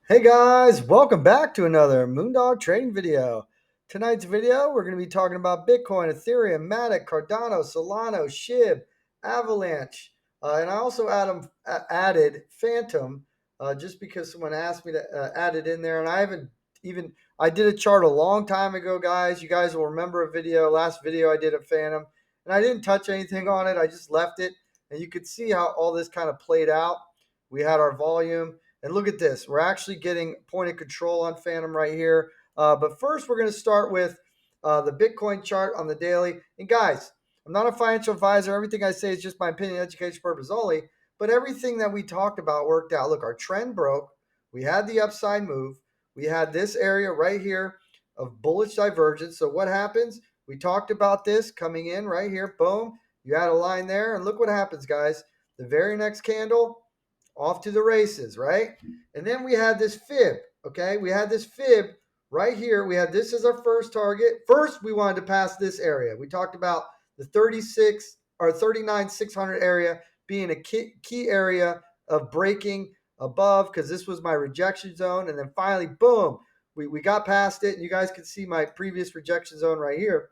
Hey guys, welcome back to another Moondog trading video. Tonight's video, we're going to be talking about Bitcoin, Ethereum, Matic, Cardano, Solana, SHIB, Avalanche, and I also added Phantom just because someone asked me to add it in there, and I haven't even I did a chart a long time ago, guys. You guys will remember last video I did of Phantom, and I didn't touch anything on it. I just left it, and you could see how all this kind of played out. We had our volume. And look at this. We're actually getting point of control on Phantom right here. But first, we're going to start with the Bitcoin chart on the daily. And guys, I'm not a financial advisor. Everything I say is just my opinion, education purpose only. But everything that we talked about worked out. Look, our trend broke. We had the upside move. We had this area right here of bullish divergence. So what happens? We talked about this coming in right here. Boom. You had a line there. And look what happens, guys. The very next candle, off to the races, right? And then we had this fib, okay? We had this fib right here. We had this as our first target. First, we wanted to pass this area. We talked about the 36 or 39,600 area being a key area of breaking above because this was my rejection zone. And then finally, boom, we got past it. And you guys can see my previous rejection zone right here.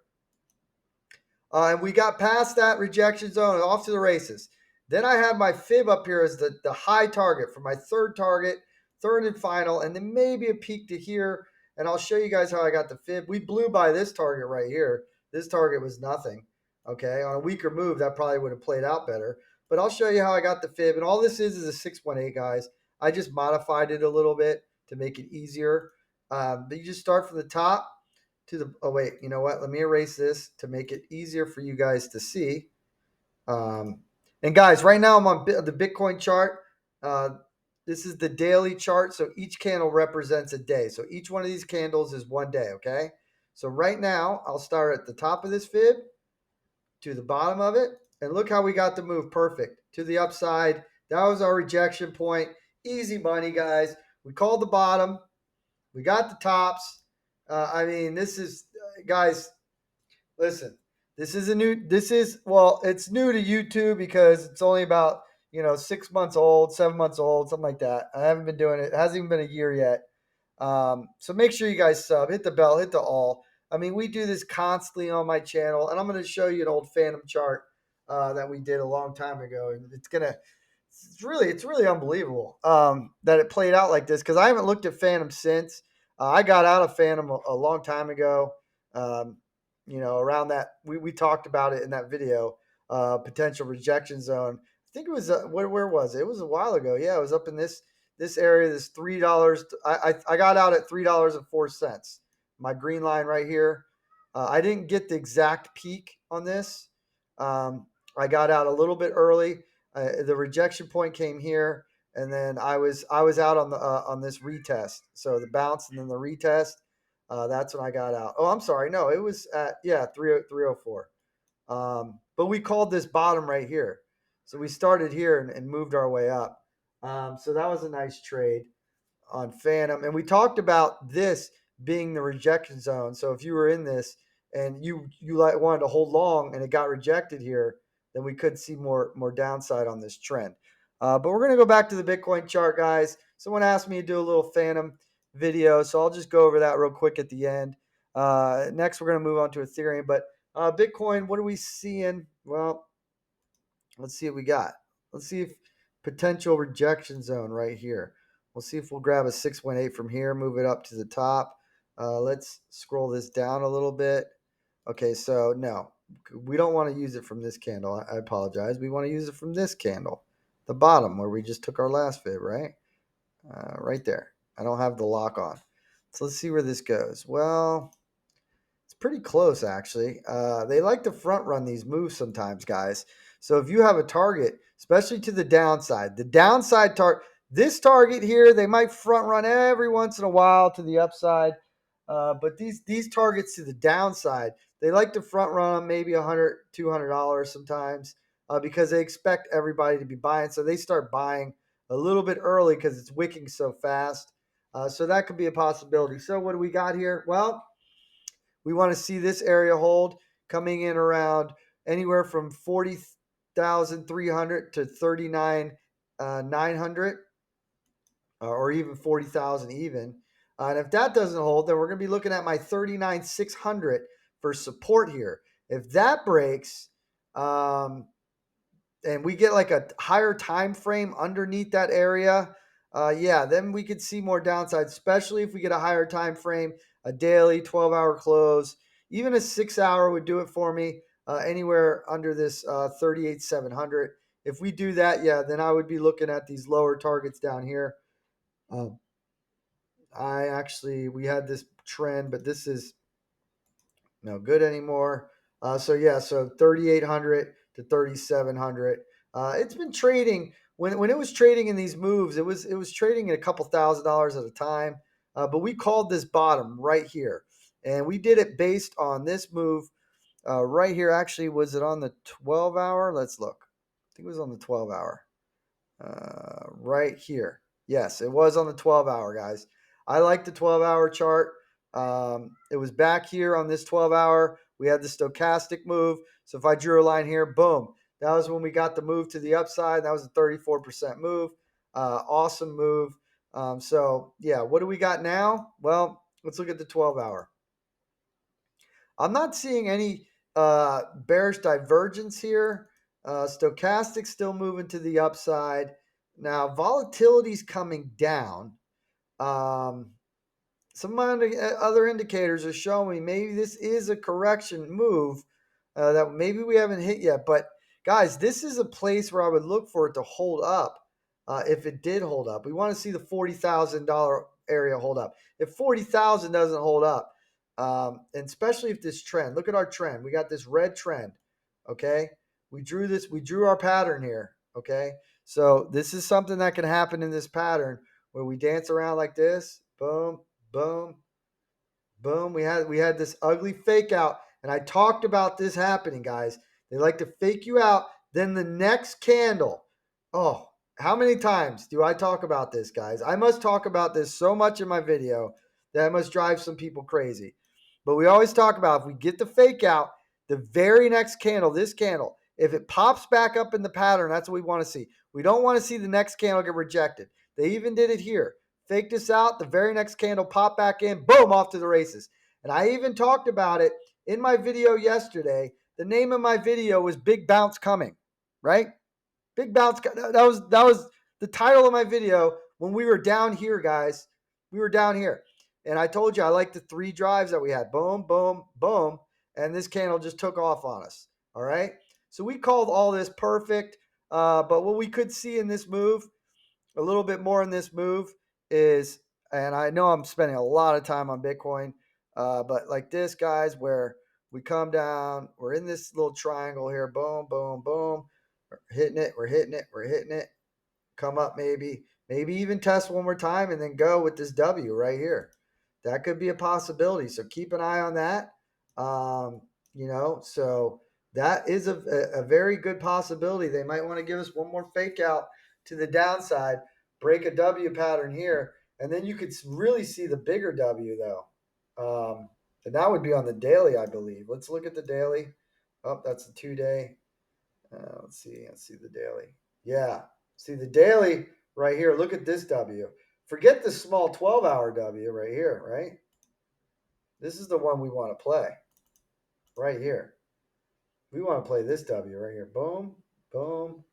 And we got past that rejection zone and off to the races. Then I have my fib up here as the high target for my third target, third and final, and then maybe a peak to here. And I'll show you guys how I got the fib. We blew by this target right here. This target was nothing. Okay, on a weaker move, that probably would have played out better. But I'll show you how I got the fib. And all this is a 618, guys. I just modified it a little bit to make it easier. But you just start from the top to the, oh wait, you know what? Let me erase this to make it easier for you guys to see. Um, and guys, right now I'm on the Bitcoin chart. Uh, this is the daily chart. So each candle represents a day. So each one of these candles is one day. Okay. So right now I'll start at the top of this fib to the bottom of it. And look how we got the move perfect to the upside. That was our rejection point. Easy money, guys. We called the bottom. We got the tops. I mean, this is, guys, listen, it's new to YouTube because it's only about, 6 months old, 7 months old, something like that. I haven't been doing it. It hasn't even been a year yet. So make sure you guys sub, hit the bell, hit the all. I mean, we do this constantly on my channel, and I'm going to show you an old Phantom chart that we did a long time ago, and it's really unbelievable that it played out like this because I haven't looked at Phantom since. I got out of Phantom a long time ago. Um, around that we talked about it in that video, potential rejection zone. I think it was where was it? It was a while ago. Yeah, it was up in this area. This $3. I got out at $3.04. My green line right here. I didn't get the exact peak on this. I got out a little bit early. The rejection point came here, and then I was out on this retest. So the bounce and then the retest. That's when I got out. Oh, I'm sorry. No, it was at 304. But we called this bottom right here. So we started here and moved our way up. So that was a nice trade on Phantom. And we talked about this being the rejection zone. So if you were in this and you wanted to hold long and it got rejected here, then we could see more downside on this trend. But we're going to go back to the Bitcoin chart, guys. Someone asked me to do a little Phantom video, so I'll just go over that real quick at the end. Next, we're going to move on to Ethereum. But Bitcoin, what are we seeing? Well, let's see what we got. Let's see if potential rejection zone right here. We'll see if we'll grab a 618 from here, move it up to the top. Let's scroll this down a little bit. Okay, so no, we don't want to use it from this candle. I apologize. We want to use it from this candle, the bottom where we just took our last fib, right? Right there. I don't have the lock on. So let's see where this goes. Well, it's pretty close, actually. They like to front run these moves sometimes, guys. So if you have a target, especially to the downside target, this target here, they might front run every once in a while to the upside. But these targets to the downside, they like to front run them maybe $100, $200 sometimes because they expect everybody to be buying. So they start buying a little bit early because it's wicking so fast. So that could be a possibility. So what do we got here? Well, we want to see this area hold coming in around anywhere from 40,300 to 39,900. or even 40,000 even. And if that doesn't hold, then we're going to be looking at my 39,600 for support here. If that breaks, and we get like a higher time frame underneath that area, yeah, then we could see more downside, especially if we get a higher time frame, a daily 12-hour close. Even a 6-hour would do it for me, anywhere under this 38,700. If we do that, yeah, then I would be looking at these lower targets down here. Um, we had this trend, but this is no good anymore. So yeah, so 3,800 to 3,700. It's been trading when it was trading in these moves. It was trading at a couple $1,000s at a time. But we called this bottom right here, and we did it based on this move right here. Actually, was it on the 12-hour? Let's look. I think it was on the 12-hour. Right here. Yes, it was on the 12-hour, guys. I like the 12-hour chart. It was back here on this 12-hour. We had the stochastic move. So if I drew a line here, boom, that was when we got the move to the upside. That was a 34% move. Awesome move. So, yeah, what do we got now? Well, let's look at the 12-hour. I'm not seeing any bearish divergence here. Stochastic still moving to the upside. Now, volatility's coming down. Some other indicators are showing me maybe this is a correction move that maybe we haven't hit yet. But, guys, this is a place where I would look for it to hold up if it did hold up. We want to see the $40,000 area hold up. If 40,000 doesn't hold up, and especially if this trend, look at our trend. We got this red trend, okay? We drew our pattern here, okay? So this is something that can happen in this pattern where we dance around like this, boom, boom, boom. We had this ugly fake out, and I talked about this happening, guys. They like to fake you out. Then the next candle. Oh, how many times do I talk about this, guys? I must talk about this so much in my video that it must drive some people crazy. But we always talk about if we get the fake out, the very next candle, this candle, if it pops back up in the pattern, that's what we want to see. We don't want to see the next candle get rejected. They even did it here. Faked us out. The very next candle popped back in. Boom, off to the races. And I even talked about it in my video yesterday. The name of my video was Big Bounce Coming, right? Big Bounce. That was the title of my video when we were down here, guys. We were down here. And I told you I like the 3 drives that we had. Boom, boom, boom. And this candle just took off on us. All right. So we called all this perfect. But what we could see in this move, a little bit more in this move, is, and I know I'm spending a lot of time on Bitcoin, but like this, guys, where we come down, we're in this little triangle here. Boom, boom, boom. We're hitting it. We're hitting it. We're hitting it. Come up maybe even test one more time and then go with this W right here. That could be a possibility. So keep an eye on that. So that is a very good possibility. They might want to give us one more fake out to the downside, break a W pattern here, and then you could really see the bigger W though. And that would be on the daily, I believe. Let's look at the daily. Oh, that's the 2-day. Let's see the daily. Yeah. See the daily right here. Look at this W. Forget the small 12-hour W right here, right? This is the one we want to play right here. We want to play this W right here. Boom, boom,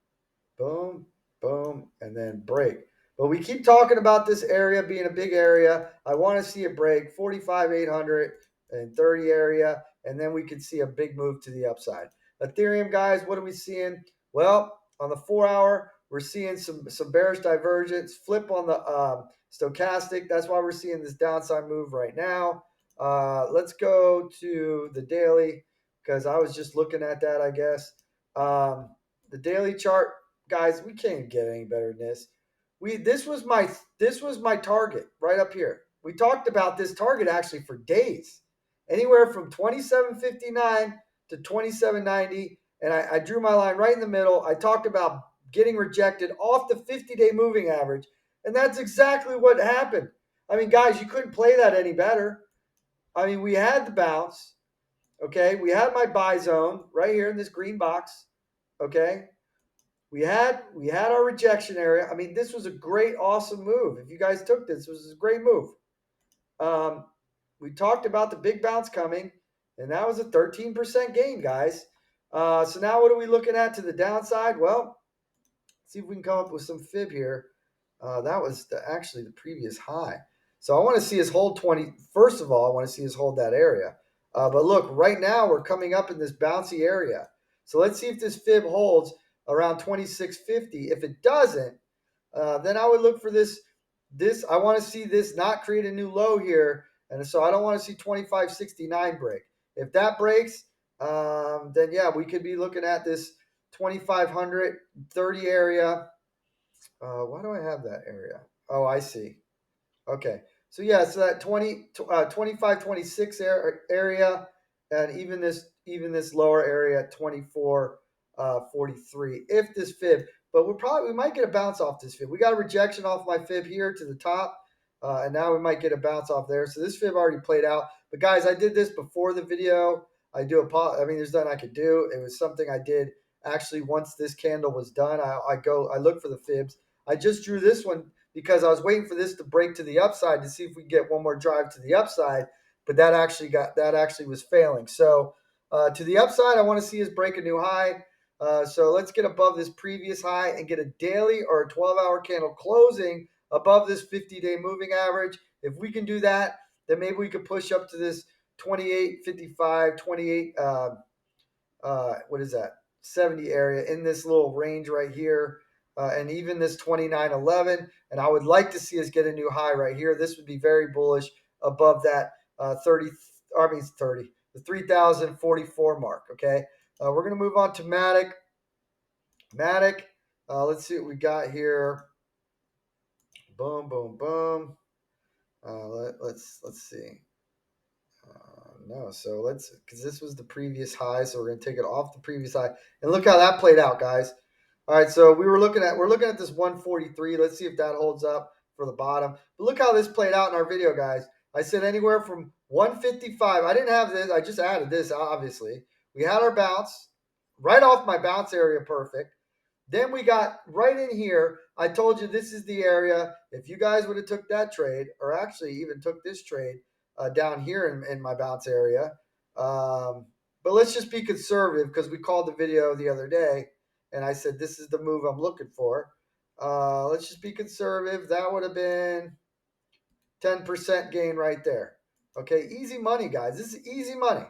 boom, boom, and then break. But we keep talking about this area being a big area. I want to see it break 45,800 and 30 area, and then we could see a big move to the upside. Ethereum, guys, what are we seeing? Well, on the 4-hour, we're seeing some bearish divergence. Flip on the stochastic. That's why we're seeing this downside move right now. Let's go to the daily because I was just looking at that, I guess. The daily chart, guys, we can't get any better than this. This was my target right up here. We talked about this target actually for days, anywhere from 27.59 to 27.90, and I drew my line right in the middle. I talked about getting rejected off the 50-day moving average, and that's exactly what happened. I mean, guys, you couldn't play that any better. I mean, we had the bounce, okay? We had my buy zone right here in this green box, okay? we had our rejection area. I mean, this was a great, awesome move. If you guys took this, it was a great move. We talked about the big bounce coming, and that was a 13% gain, guys. So now what are we looking at to the downside? Well, see if we can come up with some fib here. That was actually the previous high. So I want to see us hold 20. First of all, I want to see us hold that area. But look, right now we're coming up in this bouncy area. So let's see if this fib holds around 2650. If it doesn't, then I would look for this. I want to see this not create a new low here. And so I don't want to see 2569 break. If that breaks, then yeah, we could be looking at this 2530 area. Why do I have that area? Oh, I see. Okay. So yeah, so that 25, 26 area, and even this lower area at 24, 43. If this fib, but we might get a bounce off this fib. We got a rejection off my fib here to the top, and now we might get a bounce off there. So this fib already played out. But guys, I did this before the video. I mean, there's nothing I could do. It was something I did actually once this candle was done. I look for the fibs. I just drew this one because I was waiting for this to break to the upside to see if we get one more drive to the upside, but that actually was failing. So to the upside, I want to see us break a new high. So let's get above this previous high and get a daily or a 12-hour candle closing above this 50-day moving average. If we can do that, then maybe we could push up to this 28.55, 28. What is that? 70 area in this little range right here. And even this 29.11, and I would like to see us get a new high right here. This would be very bullish above that 30, the 3,044 mark. Okay, we're gonna move on to Matic. Let's see what we got here. Boom, boom, boom. Let's see. No, so because this was the previous high, so we're gonna take it off the previous high, and look how that played out, guys. All right, so we're looking at this 143. Let's see if that holds up for the bottom. But look how this played out in our video, guys. I said anywhere from 155. I didn't have this. I just added this, obviously. We had our bounce right off my bounce area, perfect. Then we got right in here. I told you this is the area. If you guys would have took that trade, or actually even took this trade down here in my bounce area, but let's just be conservative because we called the video the other day and I said, this is the move I'm looking for. Let's just be conservative. That would have been 10% gain right there. Okay, easy money, guys. This is easy money.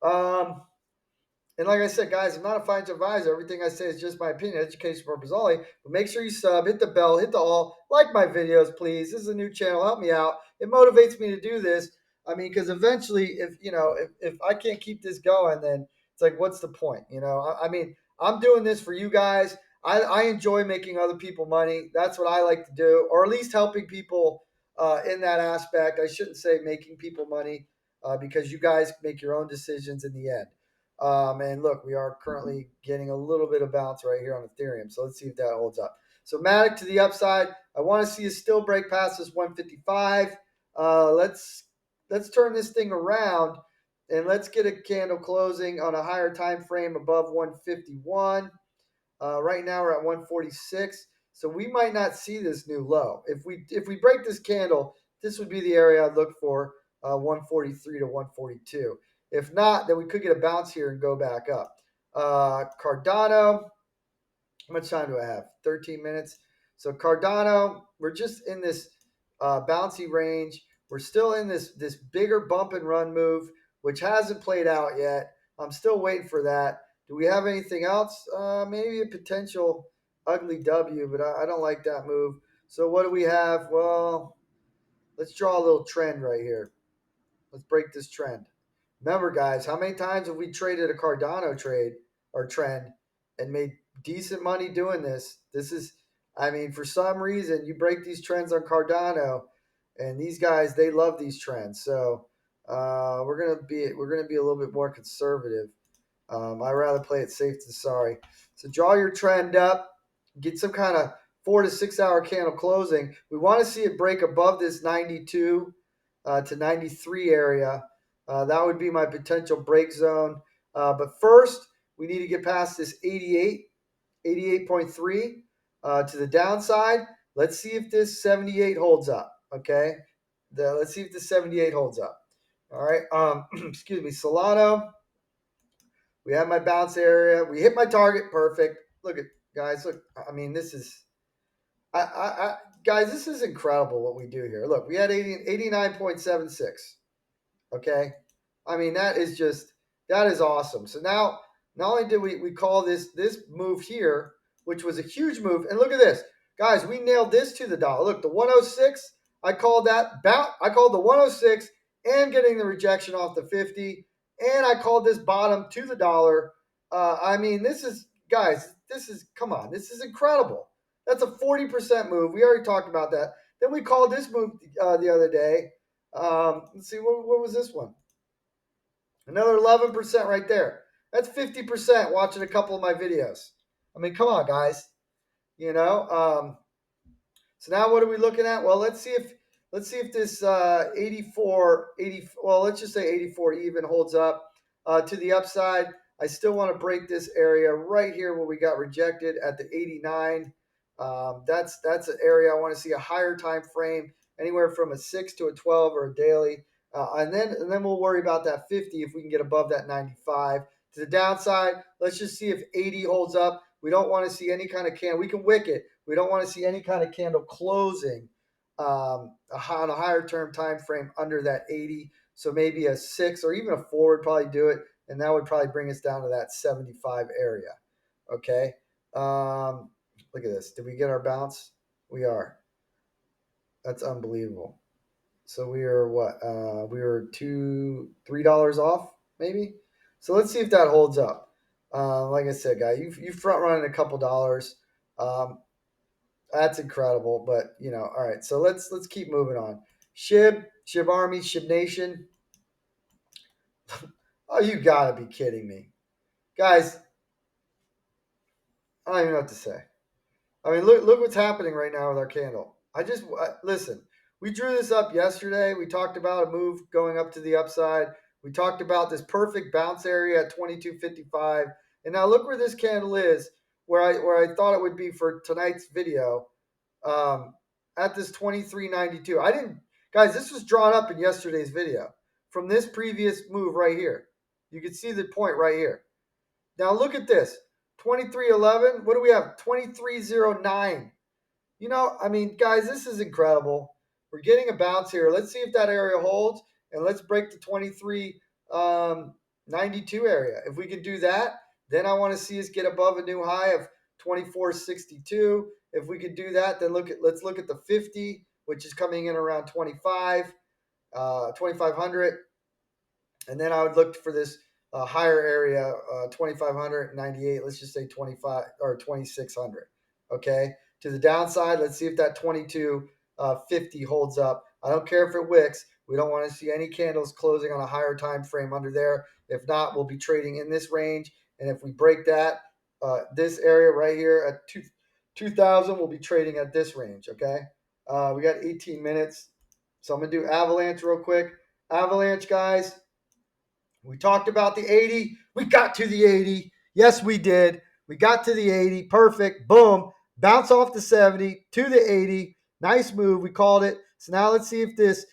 And like I said, guys, I'm not a financial advisor. Everything I say is just my opinion, education purpose only. But make sure you sub, hit the bell, hit the all, like my videos, please. This is a new channel. Help me out. It motivates me to do this. I mean, because eventually, if I can't keep this going, then it's like, what's the point? I mean, I'm doing this for you guys. I enjoy making other people money. That's what I like to do, or at least helping people in that aspect. I shouldn't say making people money because you guys make your own decisions in the end. And look, we are currently getting a little bit of bounce right here on Ethereum. So let's see if that holds up. So Matic to the upside. I want to see us still break past this 155. Let's turn this thing around and let's get a candle closing on a higher time frame above 151. Right now we're at 146. So we might not see this new low. If we break this candle, this would be the area I'd look for, 143 to 142. If not, then we could get a bounce here and go back up. Cardano, how much time do I have? 13 minutes. So Cardano, we're just in this bouncy range. We're still in this bigger bump and run move, which hasn't played out yet. I'm still waiting for that. Do we have anything else? Maybe a potential ugly W, but I don't like that move. So what do we have? Well, let's draw a little trend right here. Let's break this trend. Remember, guys, how many times have we traded a Cardano trade or trend and made decent money doing this? I mean, for some reason, you break these trends on Cardano, and these guys, they love these trends. So we're gonna be a little bit more conservative. I'd rather play it safe than sorry. So draw your trend up, get some kind of 4 to 6 hour candle closing. We want to see it break above this 92 to 93 area. That would be my potential break zone. But first, we need to get past this 88 88.3 to the downside. Let's see if this 78 holds up. Okay, let's see if the 78 holds up. All right. Excuse me, Solana. We have my bounce area. We hit my target. Perfect. Look at guys. Look. I mean, this is. Guys, this is incredible what we do here. Look, we had 89.76. Okay. I mean, that is awesome. So now, not only did we call this move here, which was a huge move, and look at this. Guys, we nailed this to the dollar. Look, the 106, I called that. I called the 106 and getting the rejection off the 50, and I called this bottom to the dollar. I mean, guys, come on, this is incredible. That's a 40% move. We already talked about that. Then we called this move the other day. Let's see, what was this one? Another 11% right there. That's 50% watching a couple of my videos. I mean, come on, guys. You know. So now what are we looking at? Well, let's see if this 84, well, let's just say 84 even holds up to the upside. I still want to break this area right here where we got rejected at the 89. That's an area I want to see a higher time frame, anywhere from a 6 to a 12 or a daily. And then we'll worry about that 50 if we can get above that 95. To the downside, let's just see if 80 holds up. We don't want to see any kind of candle. We can wick it. We don't want to see any kind of candle closing on a higher term time frame under that 80. So maybe a 6 or even a 4 would probably do it, and that would probably bring us down to that 75 area. Okay. Look at this. Did we get our bounce? We are. That's unbelievable. So we are what? We were $3 off, maybe. So let's see if that holds up. Like I said, guy, you front running a couple dollars. That's incredible. But all right. So let's keep moving on. Shib Army, Shib Nation. Oh, you gotta be kidding me, guys. I don't even know what to say. I mean, look what's happening right now with our candle. Listen. We drew this up yesterday. We talked about a move going up to the upside. We talked about this perfect bounce area at 22.55. And now look where this candle is, where I thought it would be for tonight's video, at this 23.92. Guys, this was drawn up in yesterday's video from this previous move right here. You can see the point right here. Now look at this, 23.11. What do we have? 23.09. I mean, guys, this is incredible. We're getting a bounce here. Let's see if that area holds, and let's break the 23.92 area. If we can do that, then I want to see us get above a new high of 24.62. If we could do that, then let's look at the 50, which is coming in around 2,500. And then I would look for this higher area, 2,598. Let's just say 25 or 2,600. Okay. To the downside, let's see if that 22.50 holds up. I don't care if it wicks. We don't want to see any candles closing on a higher time frame under there. If not, we'll be trading in this range. And if we break that, this area right here at 2,000, we'll be trading at this range. Okay. We got 18 minutes. So I'm going to do Avalanche real quick. Avalanche, guys. We talked about the 80. We got to the 80. Yes, we did. We got to the 80. Perfect. Boom. Bounce off the 70 to the 80. Nice move. We called it. So now let's see if this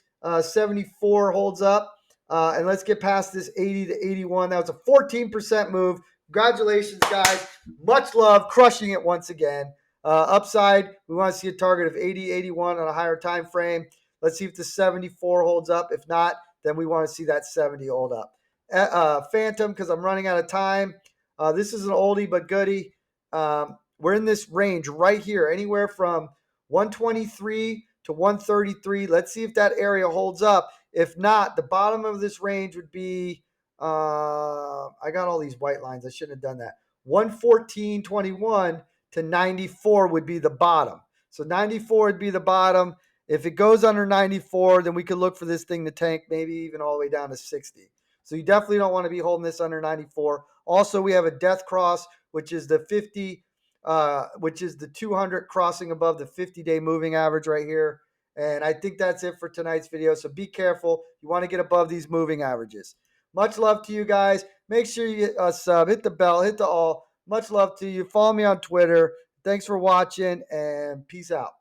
74 holds up. And let's get past this 80 to 81. That was a 14% move. Congratulations, guys. Much love. Crushing it once again. Upside, we want to see a target of 80, 81 on a higher time frame. Let's see if the 74 holds up. If not, then we want to see that 70 hold up. Phantom, because I'm running out of time. This is an oldie but goodie. We're in this range right here, anywhere from 123 to 133. Let's see if that area holds up. If not, the bottom of this range would be, I got all these white lines. I shouldn't have done that. 114.21 to 94 would be the bottom. So 94 would be the bottom. If it goes under 94, then we could look for this thing to tank, maybe even all the way down to 60. So you definitely don't want to be holding this under 94. Also, we have a death cross, which is the 50, which is the 200 crossing above the 50-day moving average right here. And I think that's it for tonight's video. So be careful. You want to get above these moving averages. Much love to you guys. Make sure you sub, hit the bell, hit the all. Much love to you. Follow me on Twitter. Thanks for watching, and peace out.